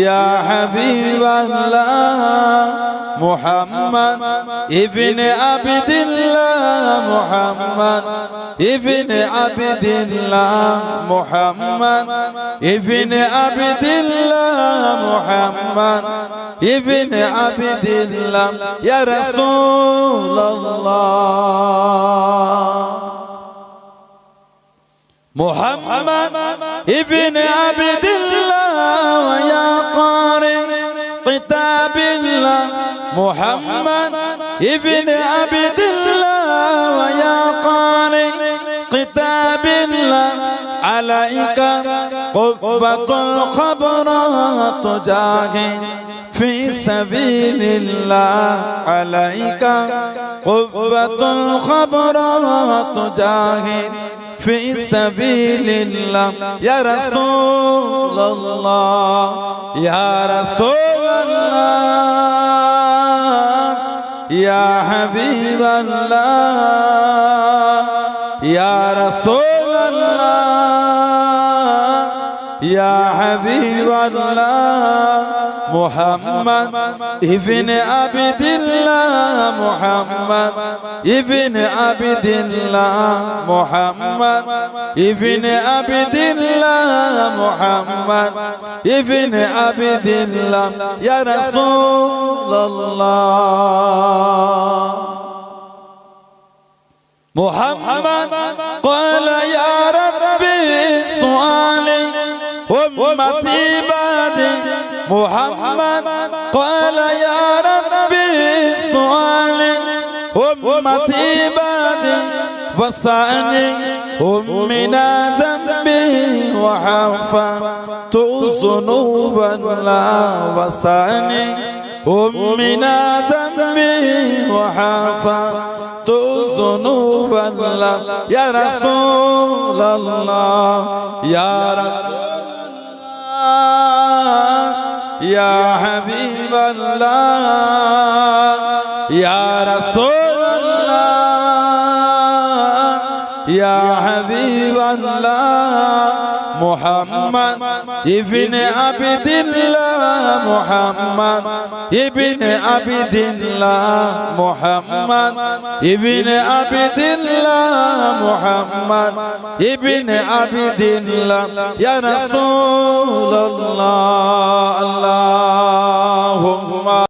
ইয়া হাবিবাল্লাহ মুহাম্মদ ইবনে আবদুল্লাহ মুহাম্মদ ইবনে আবদুল্লাহ মুহাম্মদ ইবনে আবদুল্লাহ মুহাম্মদ ইবনে আবদুল্লাহ ইয়া রাসূলুল্লাহ মুহাম্মদ ইবনে আবদুল্লাহ ওয়া ইয়া কারি কিতাবিল্লাহ মুহাম্মদ ইবনে আবদুল্লাহ ওয়া ইয়া কারি কিতাবিল্লাহ আলাইকা কুব্বাতুল খবরাত জাহিদ في سبيل الله عليك قبة الخبرات جاهد في سبيل الله يا رسول الله يا رسول الله يا حبيب الله يا رسول الله يا حبيب الله محمد ابن عبد الله محمد ابن عبد الله محمد ابن عبد الله محمد ابن عبد الله يا رسول الله محمد قال يا ربي سؤالي أمتي بعدي محمد قال يا ربي سؤالي أمتي بعدي وسعني من ذنبي وحفظت الذنوب لا وسعني من ذنبي وحفظت الذنوب لا يا رسول الله يا رسول يا حبيب الله يا رسول الله يا حبيب الله محمد ابن عبد الله محمد ابن عبد الله محمد ابن عبد الله محمد ابن عبد الله يا رسول الله اللهم